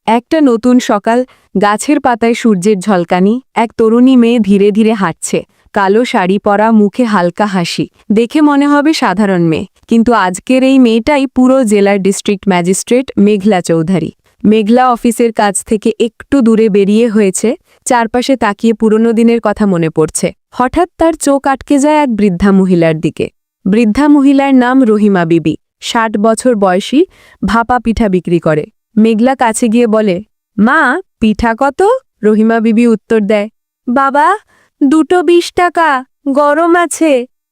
একটা নতুন সকাল, গাছের পাতায় সূর্যের ঝলকানি, এক তরুণী মেয়ে ধীরে ধীরে হাঁটছে, কালো শাড়ি পরা, মুখে হালকা হাসি। দেখে মনে হবে সাধারণ মেয়ে, কিন্তু আজকের এই মেয়েটাই পুরো জেলার ডিস্ট্রিক্ট ম্যাজিস্ট্রেট মেঘলা চৌধুরী। মেঘলা অফিসের কাছ থেকে একটু দূরে বেরিয়ে হয়েছে, চারপাশে তাকিয়ে পুরনো দিনের কথা মনে পড়ছে। হঠাৎ তার চোখ আটকে যায় এক বৃদ্ধা মহিলার দিকে। বৃদ্ধা মহিলার নাম রহিমা বিবি, ৬০ বছর বয়সী, ভাপা পিঠা বিক্রি করে। মেঘলা কাছে গিয়ে বলে, মা, পিঠা কত? রহিমা বিবি উত্তর দেয়, বাবা, দুটো ২০ টাকা, গরম আছে।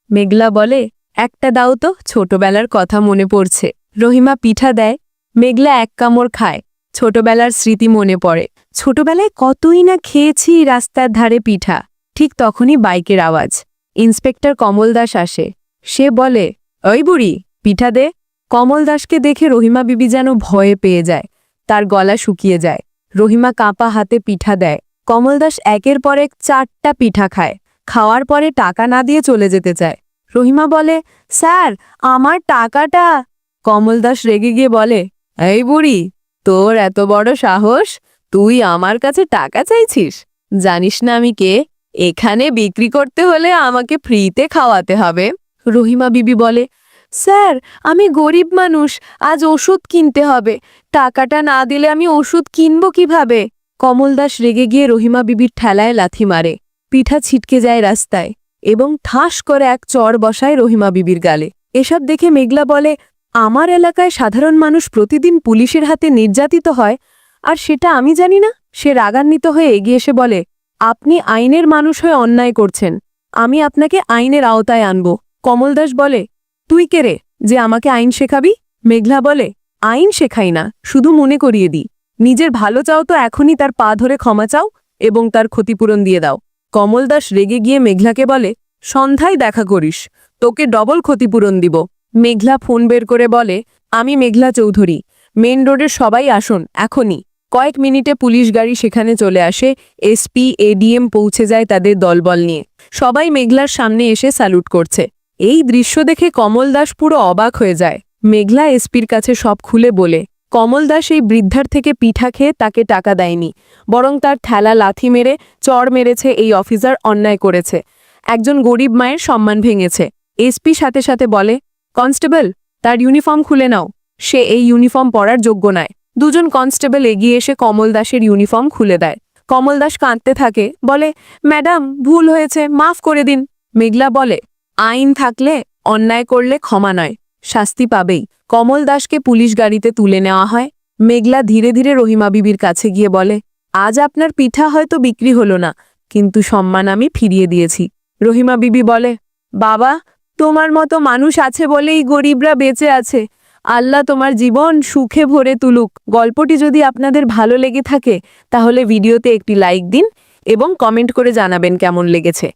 মেঘলা বলে, একটা দাও তো, ছোটবেলার কথা মনে পড়ছে। রহিমা পিঠা দেয়, মেঘলা এক কামড় খায়। ছোটবেলার স্মৃতি মনে পড়ে, ছোটবেলায় কতই না খেয়েছি রাস্তার ধারে পিঠা। ঠিক তখনই বাইকের আওয়াজ। ইন্সপেক্টর কমল দাস আসে। সে বলে, ওই বুড়ি, পিঠা দে। কমল দাসকে দেখে রহিমা বিবি যেন ভয়ে পেয়ে যায়, তার গলা শুকিয়ে যায়। রহিমা কাঁপা হাতে পিঠা দেয়। কমল দাস একের পর এক ৪টা পিঠা খায়। খাওয়ার পরে টাকা না দিয়ে চলে যেতে চায়। রহিমা বলে, স্যার, আমার টাকাটা। কমল দাস রেগে গিয়ে বলে, এই বুড়ি, তোর এত বড় সাহস, তুই আমার কাছে টাকা চাইছিস? জানিস না আমি কে? এখানে বিক্রি করতে হলে আমাকে ফ্রিতে খাওয়াতে হবে। রহিমা বিবি বলে, স্যার, আমি গরিব মানুষ, আজ ওষুধ কিনতে হবে, টাকাটা না দিলে আমি ওষুধ কিনব কিভাবে? কমল দাস রেগে গিয়ে রহিমা বিবির ঠেলায় লাথি মারে। পিঠা ছিটকে যায় রাস্তায় এবং ঠাস করে এক চড় বসায় রহিমা বিবির গালে। এসব দেখে মেঘলা বলে, আমার এলাকায় সাধারণ মানুষ প্রতিদিন পুলিশের হাতে নির্যাতিত হয়, আর সেটা আমি জানি না? সে রাগান্বিত হয়ে এগিয়ে এসে বলে, আপনি আইনের মানুষ হয়ে অন্যায় করছেন, আমি আপনাকে আইনের আওতায় আনব। কমল দাস বলে, তুই কে রে যে আমাকে আইন শেখাবি? মেঘলা বলে, আইন শেখাই না, শুধু মনে করিয়ে দিই। নিজের ভালো চাও তো এখনই তার পা ধরে ক্ষমা চাও এবং তার ক্ষতিপূরণ দিয়ে দাও। কমল দাস রেগে গিয়ে মেঘলাকে বলে, সন্ধ্যায় দেখা করিস, তোকে ডবল ক্ষতিপূরণ দিব। মেঘলা ফোন বের করে বলে, আমি মেঘলা চৌধুরী, মেন রোডের সবাই আসুন এখনই। কয়েক মিনিটে পুলিশ গাড়ি সেখানে চলে আসে। এসপি, এডিএম পৌঁছে যায় তাদের দলবল নিয়ে। সবাই মেঘলার সামনে এসে স্যালুট করছে। এই দৃশ্য দেখে কমল দাস পুরো অবাক হয়ে যায়। মেঘলা এসপির কাছে সব খুলে বলে, কমল দাস এই বৃদ্ধার থেকে পিঠা খেয়ে তাকে টাকা দেয়নি, বরং তার ঠেলা লাথি মেরে চড় মেরেছে। এই অফিসার অন্যায় করেছে, একজন গরিব মায়ের সম্মান ভেঙেছে। এসপি সাথে সাথে বলে, কনস্টেবল, তার ইউনিফর্ম খুলে নাও, সে এই ইউনিফর্ম পরার যোগ্য নয়। দুজন কনস্টেবল এগিয়ে এসে কমল দাসের ইউনিফর্ম খুলে দেয়। কমল দাস কাঁদতে থাকে, বলে, ম্যাডাম, ভুল হয়েছে, মাফ করে দিন। মেঘলা বলে, আইন থাকলে অন্যায় করলে ক্ষমা নয়, শাস্তি পাবেই। কমল দাসকে পুলিশ গাড়িতে তুলে নেওয়া হয়। মেঘলা ধীরে ধীরে রহিমা বিবির কাছে গিয়ে বলে, আজ আপনার পিঠা হয়তো বিক্রি হলো না, কিন্তু সম্মান আমি ফিরিয়ে দিয়েছি। রহিমা বিবি বলে, বাবা, তোমার মতো মানুষ আছে বলেই গরিবরা বেঁচে আছে। আল্লাহ তোমার জীবন সুখে ভরে তুলুক। গল্পটি যদি আপনাদের ভালো লেগে থাকে তাহলে ভিডিওতে একটি লাইক দিন এবং কমেন্ট করে জানাবেন কেমন লেগেছে।